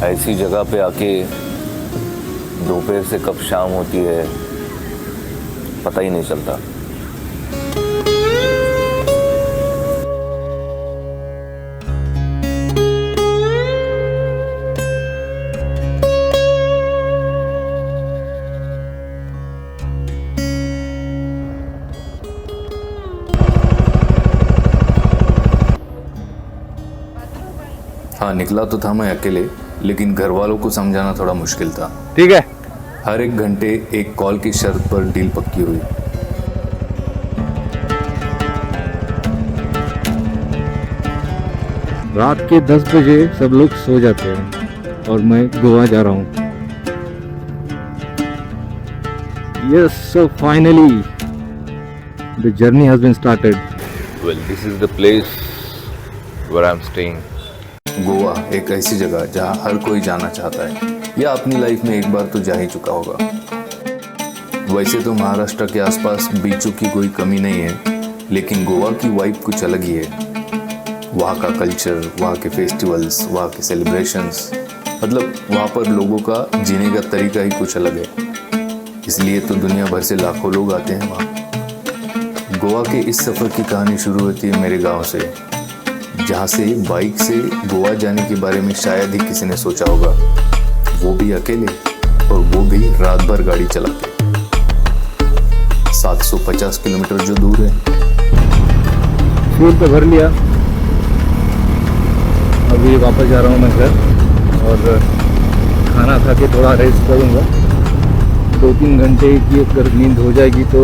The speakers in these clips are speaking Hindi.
ऐसी जगह पे आके दोपहर से कब शाम होती है पता ही नहीं चलता। हाँ, निकला तो था मैं अकेले, लेकिन घर वालों को समझाना थोड़ा मुश्किल था। ठीक है। हर एक घंटे एक कॉल की शर्त पर डील पक्की हुई। रात के 10 बजे सब लोग सो जाते हैं और मैं गोवा जा रहा हूँ। Yes, so finally the journey has been started. Well, this is the place where I'm staying. Goa एक ऐसी जगह जहाँ हर कोई जाना चाहता है या अपनी लाइफ में एक बार तो जा ही चुका होगा। वैसे तो महाराष्ट्र के आसपास बीचों की कोई कमी नहीं है, लेकिन गोवा की वाइब कुछ अलग ही है। वहाँ का कल्चर, वहाँ के फेस्टिवल्स, वहाँ के सेलिब्रेशंस, मतलब वहाँ पर लोगों का जीने का तरीका ही कुछ अलग है। इसलिए तो दुनिया भर से लाखों लोग आते हैं वहाँ। गोवा के इस सफ़र की कहानी शुरू होती है मेरे गांव से, जहाँ से बाइक से गोवा जाने के बारे में शायद ही किसी ने सोचा होगा, वो भी अकेले, और वो भी रात भर गाड़ी चला के। 750 किलोमीटर जो दूर है। फ्यूल तो भर लिया, अभी वापस जा रहा हूँ मैं घर और खाना खा के थोड़ा रेस्ट करूँगा। 2-3 घंटे की अगर नींद हो जाएगी तो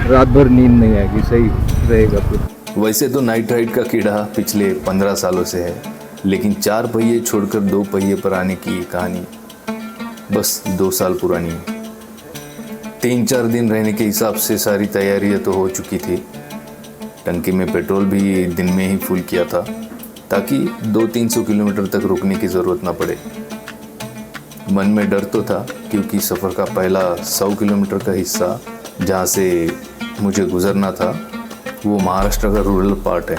रात भर नींद नहीं आएगी, सही रहेगा फिर। वैसे तो नाइट राइड का कीड़ा पिछले 15 सालों से है, लेकिन 4 पहिए छोड़कर 2 पहिए पर आने की कहानी बस 2 साल पुरानी है। 3-4 दिन रहने के हिसाब से सारी तैयारियां तो हो चुकी थी। टंकी में पेट्रोल भी दिन में ही फुल किया था, ताकि 200-300 किलोमीटर तक रुकने की ज़रूरत ना पड़े। मन में डर तो था, क्योंकि सफ़र का पहला 100 किलोमीटर का हिस्सा जहाँ से मुझे गुजरना था वो महाराष्ट्र का रूरल पार्ट है,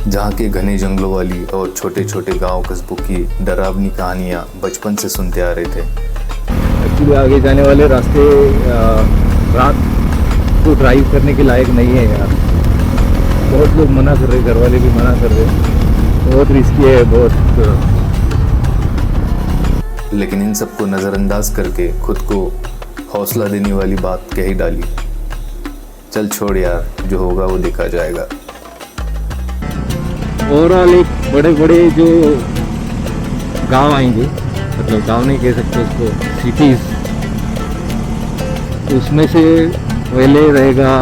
जहाँ के घने जंगलों वाली और छोटे छोटे गांव कस्बों की डरावनी कहानियाँ बचपन से सुनते आ रहे थे। एक्चुअली आगे जाने वाले रास्ते रात को ड्राइव करने के लायक नहीं है यार। बहुत लोग मना कर रहे, घर वाले भी मना कर रहे, बहुत रिस्की है बहुत। लेकिन इन सबको नज़रअंदाज करके खुद को हौसला देने वाली बात कह ही डाली, चल छोड़ यार, जो होगा वो देखा जाएगा। ओवरऑल एक बड़े बड़े जो गांव आएंगे, मतलब गांव नहीं कह सकते उसको, सिटीज़, उसमें से पहले रहेगा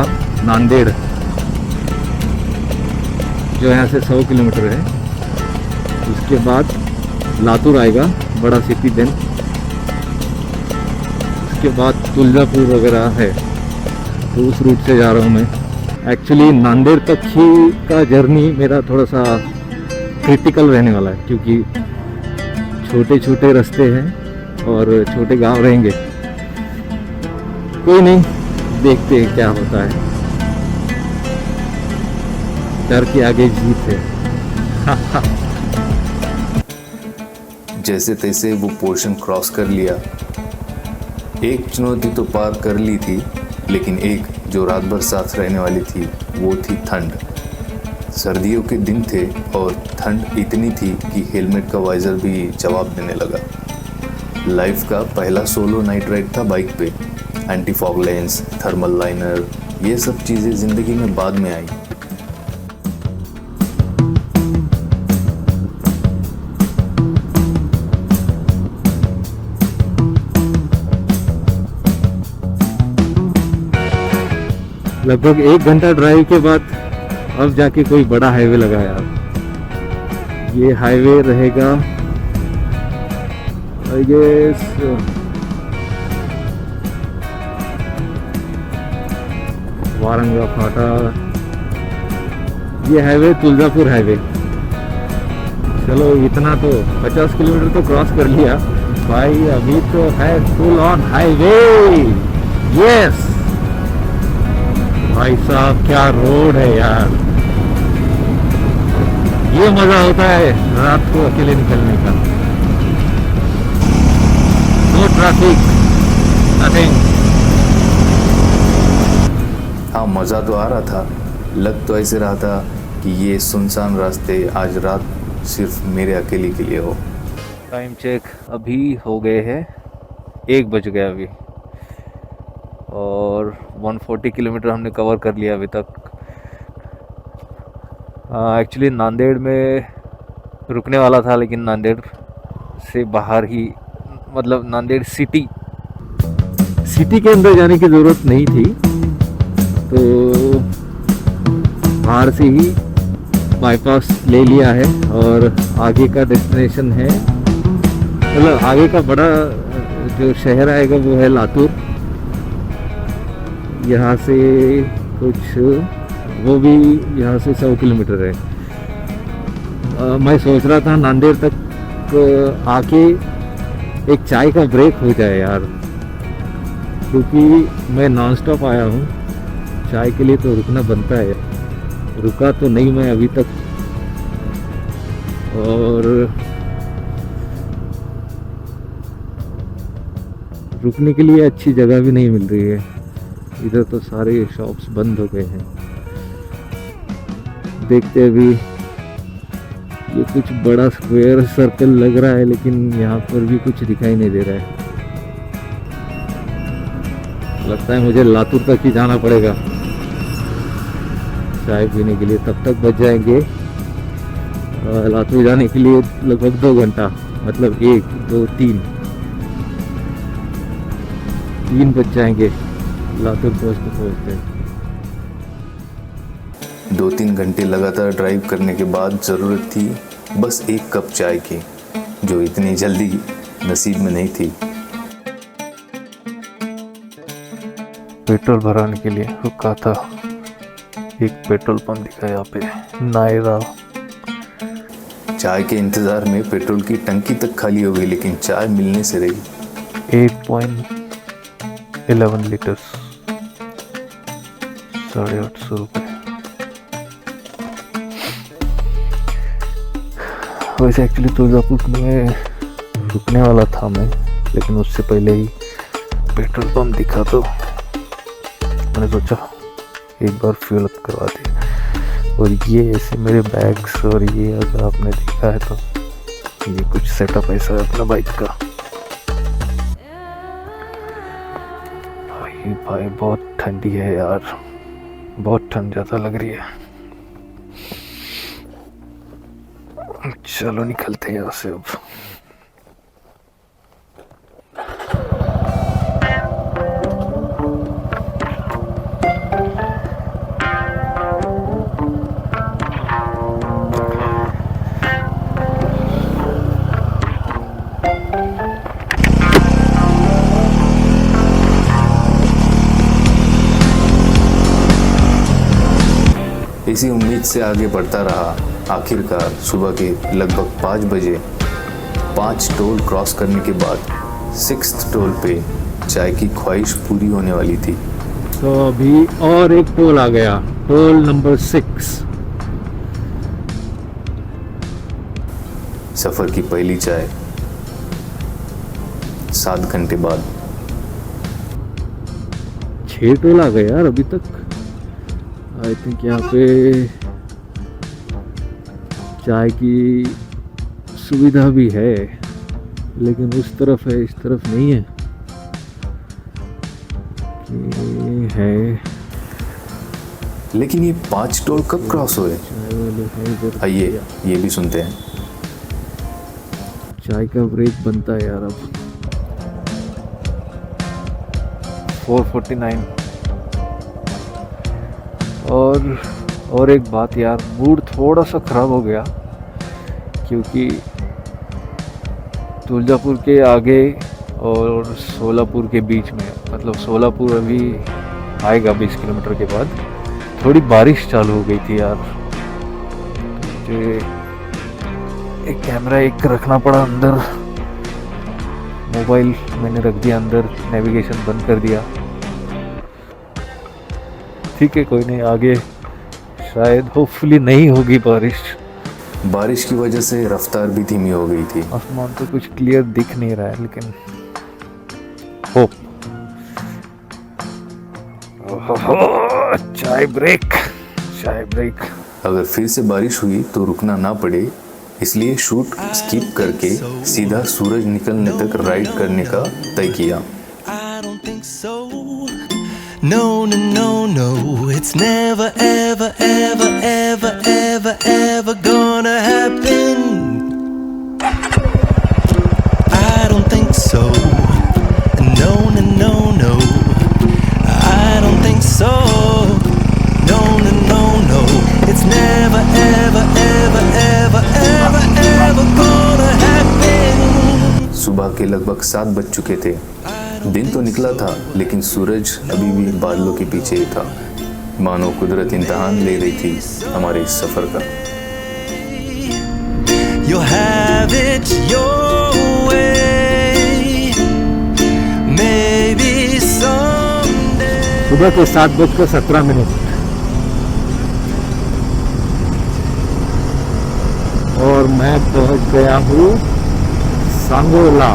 नांदेड़, जो यहाँ से 100 किलोमीटर है। उसके बाद लातूर आएगा, बड़ा सिटी देन। उसके बाद तुलजापुर वगैरह है, तो उस रूट से जा रहा हूँ मैं। एक्चुअली नांदेड़ तक ही का जर्नी मेरा थोड़ा सा क्रिटिकल रहने वाला है, क्योंकि छोटे छोटे रास्ते हैं और छोटे गांव रहेंगे। कोई नहीं, देखते हैं क्या होता है। डर के आगे जीत है। जैसे तैसे वो पोर्शन क्रॉस कर लिया। एक चुनौती तो पार कर ली थी, लेकिन एक जो रात भर साथ रहने वाली थी वो थी ठंड। सर्दियों के दिन थे और ठंड इतनी थी कि हेलमेट का वाइज़र भी जवाब देने लगा। लाइफ का पहला सोलो नाइट राइड था बाइक पे। Anti fog lens, thermal liner, ये सब चीज़ें ज़िंदगी में बाद में आई। लगभग 1 घंटा ड्राइव के बाद अब जाके कोई बड़ा हाईवे लगा यार। ये हाईवे रहेगा आई गेस वारंगा फाटा। ये हाईवे तुलजापुर हाईवे। चलो इतना तो 50 किलोमीटर तो क्रॉस कर लिया भाई। अभी तो है फुल ऑन हाईवे। यस भाई साहब, क्या रोड है यार। ये मजा होता है रात को अकेले निकलने का। Traffic, nothing. हाँ, मज़ा तो आ रहा था। लग तो ऐसे रहा था कि ये सुनसान रास्ते आज रात सिर्फ मेरे अकेले के लिए हो। टाइम चेक अभी हो गए हैं 1 बज गया अभी, और 140 किलोमीटर हमने कवर कर लिया अभी तक। एक्चुअली नांदेड़ में रुकने वाला था, लेकिन नांदेड़ से बाहर ही, मतलब नांदेड़ सिटी के अंदर जाने की ज़रूरत नहीं थी, तो बाहर से ही बाईपास ले लिया है। और आगे का डेस्टिनेशन है, मतलब आगे का बड़ा जो शहर आएगा वो है लातूर। यहाँ से कुछ, वो भी यहाँ से 100 किलोमीटर है। मैं सोच रहा था नांदेड़ तक आके एक चाय का ब्रेक हो जाए यार, क्योंकि मैं नॉन स्टॉप आया हूँ, चाय के लिए तो रुकना बनता है। रुका तो नहीं मैं अभी तक, और रुकने के लिए अच्छी जगह भी नहीं मिल रही है। इधर तो सारे शॉप्स बंद हो गए हैं। देखते अभी, ये कुछ बड़ा स्क्वायर सर्कल लग रहा है, लेकिन यहाँ पर भी कुछ दिखाई नहीं दे रहा है। लगता है मुझे लातूर तक ही जाना पड़ेगा चाय पीने के लिए। तब तक बच जाएंगे लातूर जाने के लिए लगभग 2 घंटा, मतलब 1, 2, 3 बज जाएंगे लातूर पहुँचते। 2-3 घंटे लगातार ड्राइव करने के बाद ज़रूरत थी बस एक कप चाय की, जो इतनी जल्दी नसीब में नहीं थी। पेट्रोल भराने के लिए रुका था, एक पेट्रोल पंप दिखा यहाँ पे, नायरा। चाय के इंतज़ार में पेट्रोल की टंकी तक खाली हो गई, लेकिन चाय मिलने से रही। 8.11 लीटर्स, 850 रुपये। वैसे एक्चुअली तुलजापुर में रुकने वाला था मैं, लेकिन उससे पहले ही पेट्रोल पंप दिखा तो मैंने सोचा एक बार फ्यूल अप करवा दिया। और ये ऐसे मेरे बैग्स, और ये अगर आपने देखा है तो ये कुछ सेटअप ऐसा है अपना बाइक का। भाई बहुत ठंडी है यार, बहुत ठंड ज़्यादा लग रही है। चलो निकलते हैं यहाँ से अब। इसी उम्मीद से आगे बढ़ता रहा। आखिरकार सुबह के लगभग 5 बजे 5 टोल क्रॉस करने के बाद 6th टोल पे चाय की ख्वाहिश पूरी होने वाली थी। तो अभी और एक टोल आ गया, टोल नंबर 6। सफ़र की पहली चाय 7 घंटे बाद। 6 टोल आ गए यार अभी तक। आई थिंक यहाँ पे चाय की सुविधा भी है, लेकिन उस तरफ है, इस तरफ नहीं है कि है। लेकिन ये 5 टोल कब क्रॉस हुए? चाय वाले है इधर। आइए ये भी सुनते हैं। चाय का ब्रेक बनता है यार अब। 4:49। और एक बात यार, मूड थोड़ा सा ख़राब हो गया, क्योंकि तुलजापुर के आगे और सोलापुर के बीच में, मतलब सोलापुर अभी आएगा 20 किलोमीटर के बाद, थोड़ी बारिश चालू हो गई थी यार। मुझे एक कैमरा रखना पड़ा अंदर, मोबाइल मैंने रख दिया अंदर, नेविगेशन बंद कर दिया। ठीक है, कोई नहीं, आगे शायद होपफुली नहीं होगी बारिश। बारिश की वजह से रफ्तार भी धीमी हो गई थी। आसमान तो कुछ क्लियर दिख नहीं रहा है, लेकिन होप। चाय ब्रेक, चाय ब्रेक। अगर फिर से बारिश हुई तो रुकना ना पड़े, इसलिए शूट स्किप करके सीधा सूरज निकलने तक राइड करने का तय किया। I don't think so. No, no, no, no. It's never, ever, ever, ever, ever, ever gonna happen. I don't think so. No, no, no, no. I don't think so. No, no, no, no. It's never, ever, ever, ever, ever, ever gonna happen. सुबह के लगभग 7 बज चुके थे। दिन तो निकला था, लेकिन सूरज अभी भी बादलों के पीछे ही था, मानो कुदरत इम्तिहान ले रही थी हमारे इस सफर का। You'll have it your way. Maybe someday. सुबह के 7:17 और मैं पहुंच गया हूँ सांगोला।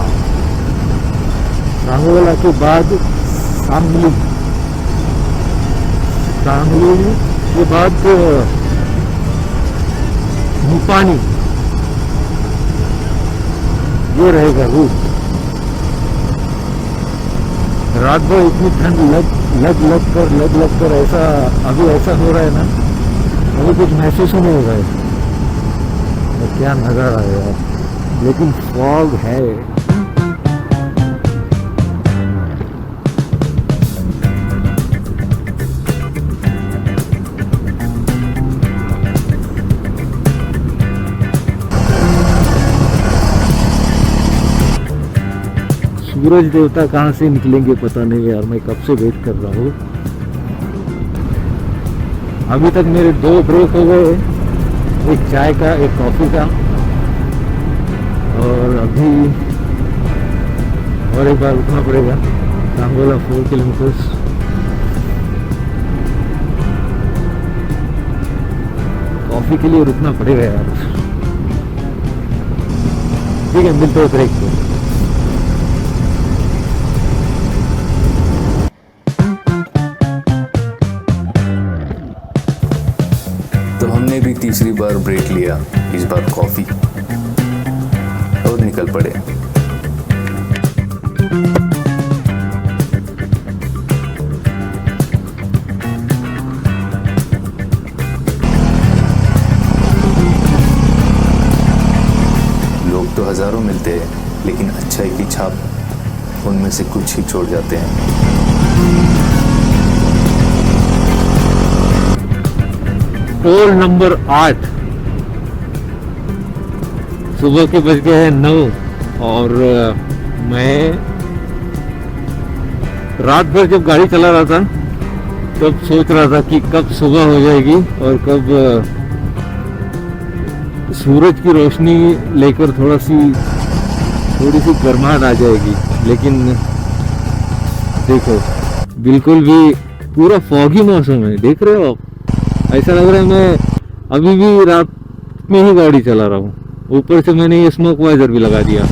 सांगोला के बाद सांगली, सांगली के बाद निपानी, ये रहेगा रूट। रात भर इतनी ठंड लग कर ऐसा अभी ऐसा हो रहा है ना, अभी कुछ महसूस ही नहीं हो रहा है। तो क्या नज़ारा है यार, लेकिन फॉग है। सूरज देवता कहाँ से निकलेंगे पता नहीं यार, मैं कब से वेट कर रहा हूँ। अभी तक मेरे 2 ब्रेक हो गए, एक चाय का एक कॉफ़ी का, और अभी और एक बार रुकना पड़ेगा। सांगोला 4 किलोमीटर्स। कॉफ़ी के लिए रुकना पड़ेगा यार। ठीक है, मिलते हैं ब्रेक पे। तो हमने भी तीसरी बार ब्रेक लिया, इस बार कॉफी, और निकल पड़े। लोग तो हजारों मिलते हैं, लेकिन अच्छाई की छाप उनमें से कुछ ही छोड़ जाते हैं। पोल नंबर 8, सुबह के बज गए हैं 9, और मैं रात भर जब गाड़ी चला रहा था तब सोच रहा था कि कब सुबह हो जाएगी और कब सूरज की रोशनी लेकर थोड़ी सी गर्माहट आ जाएगी। लेकिन देखो, बिल्कुल भी पूरा फॉगी मौसम है, देख रहे हो आप। ऐसा लग रहा है मैं अभी भी रात में ही गाड़ी चला रहा हूँ। ऊपर से मैंने ये स्मोक वाइजर भी लगा दिया।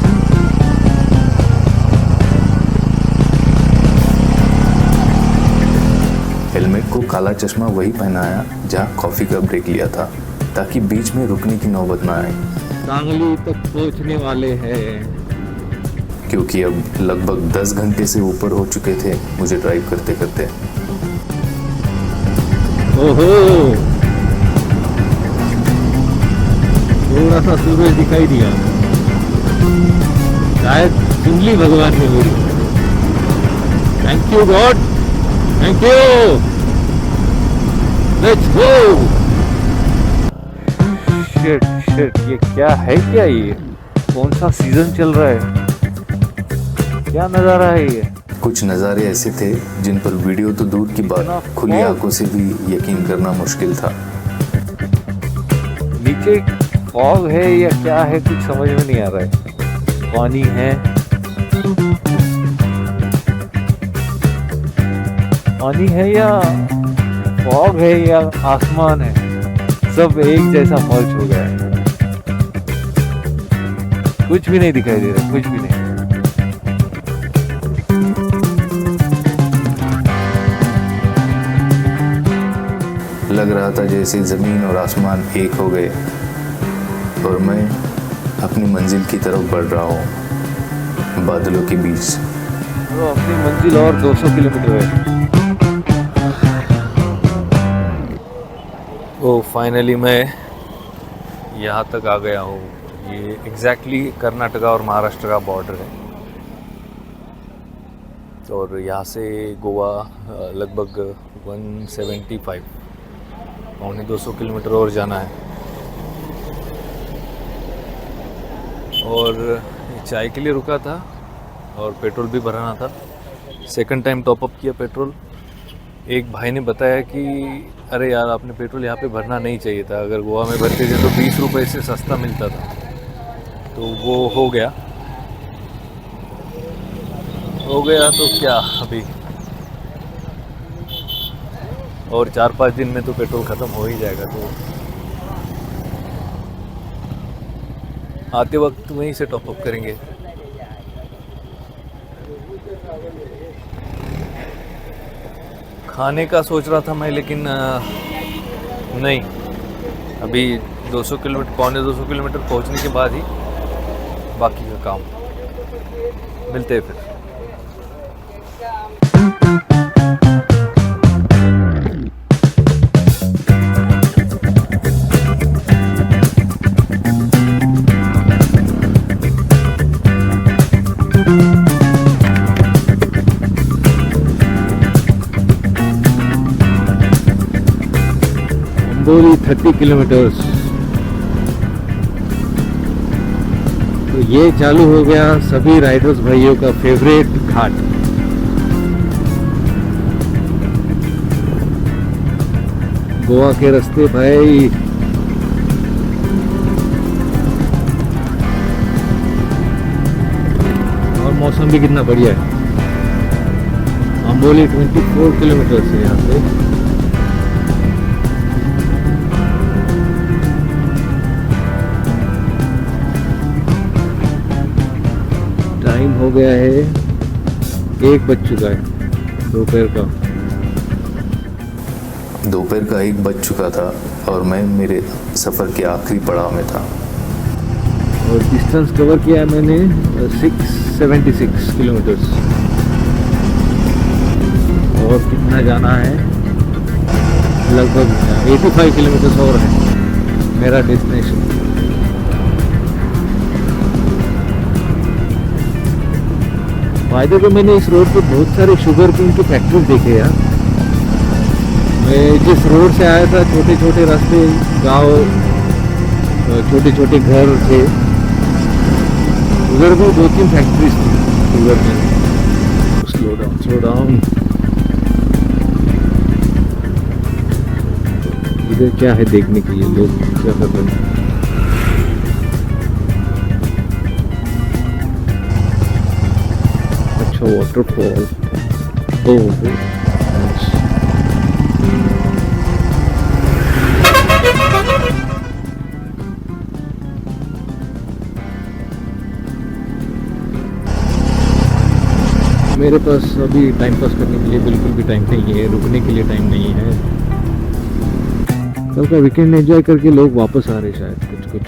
हेलमेट को काला चश्मा वही पहनाया जहाँ कॉफी का ब्रेक लिया था, ताकि बीच में रुकने की नौबत ना आए। सांगली तक पहुँचने वाले हैं, क्योंकि अब लगभग 10 घंटे से ऊपर हो चुके थे मुझे ड्राइव करते करते। ओहो, थोड़ा सा सूरज दिखाई दिया, शायद सुन ली भगवान ने मेरी। Thank you God, thank you. Let's go. Shit shit, ये क्या है? क्या ये कौन सा सीजन चल रहा है? क्या नजारा है ये? कुछ नज़ारे ऐसे थे जिन पर वीडियो तो दूर की बात, खुली आंखों से भी यकीन करना मुश्किल था। नीचे फॉग है या क्या है, कुछ समझ में नहीं आ रहा है। पानी है, पानी है या फॉग है या आसमान है, सब एक जैसा मर्ज हो गया है। कुछ भी नहीं दिखाई दे रहा, कुछ भी नहीं। लग रहा था जैसे ज़मीन और आसमान एक हो गए और मैं अपनी मंजिल की तरफ बढ़ रहा हूँ बादलों के बीच। तो अपनी मंजिल और 200 किलोमीटर है। तो फाइनली मैं यहाँ तक आ गया हूँ। ये एग्जैक्टली कर्नाटका और महाराष्ट्र का बॉर्डर है और यहाँ से गोवा लगभग 175 पौने 200 किलोमीटर और जाना है। और चाय के लिए रुका था और पेट्रोल भी भराना था। सेकंड टाइम टॉपअप किया पेट्रोल। एक भाई ने बताया कि अरे यार आपने पेट्रोल यहाँ पे भरना नहीं चाहिए था, अगर गोवा में भरते थे तो 20 रुपये से सस्ता मिलता था। तो वो हो गया तो क्या अभी और 4-5 दिन में तो पेट्रोल ख़त्म हो ही जाएगा। तो आते वक्त वहीं से टॉपअप करेंगे। खाने का सोच रहा था मैं, लेकिन नहीं, अभी 200 किलोमीटर पौने 200 किलोमीटर पहुंचने के बाद ही बाकी का काम। मिलते हैं फिर। Only 30 kilometres. तो ये चालू हो गया सभी राइडर्स भाइयों का फेवरेट घाट। गोवा के रास्ते भाई। और मौसम भी कितना बढ़िया है। अंबोली 24 किलोमीटर से यहाँ से। टाइम हो गया है 1 बज चुका है दोपहर का। दोपहर का 1 बज चुका था और मैं मेरे सफ़र के आखिरी पड़ाव में था। और डिस्टेंस कवर किया है मैंने 676 किलोमीटर्स। और कितना जाना है, लगभग 85 किलोमीटर्स और है मेरा डेस्टिनेशन। फायदे तो मैंने इस रोड पे बहुत सारे शुगर केन की फैक्ट्रीज देखे यार। मैं जिस रोड से आया था छोटे छोटे रास्ते, गांव, छोटे छोटे घर थे, उधर भी 2-3 फैक्ट्रीज थी शुगर केन। Slow down. इधर क्या है देखने के लिए, लोग क्या कर रहे हैं। वाटरफॉल। मेरे पास अभी टाइम पास करने के लिए बिल्कुल भी टाइम नहीं है, रुकने के लिए टाइम नहीं है। कल का वीकेंड एंजॉय करके लोग वापस आ रहे शायद कुछ।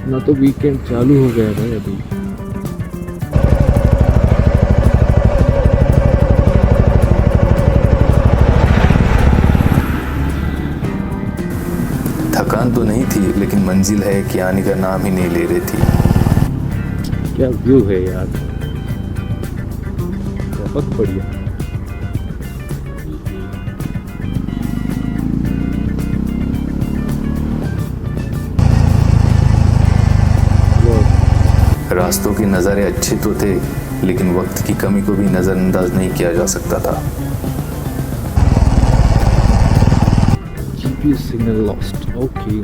अपना तो वीकेंड चालू हो गया भाई अभी। थकान तो नहीं थी, लेकिन मंजिल है कि आने का नाम ही नहीं ले रही थी। क्या व्यू है यार, बहुत बढ़िया। रास्तों के नज़ारे अच्छे तो थे, लेकिन वक्त की कमी को भी नज़रअंदाज नहीं किया जा सकता था। GPS signal lost. Okay.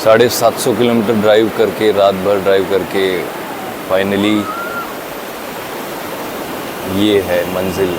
750 kilometre drive करके, रात भर ड्राइव करके फाइनली ये है मंजिल।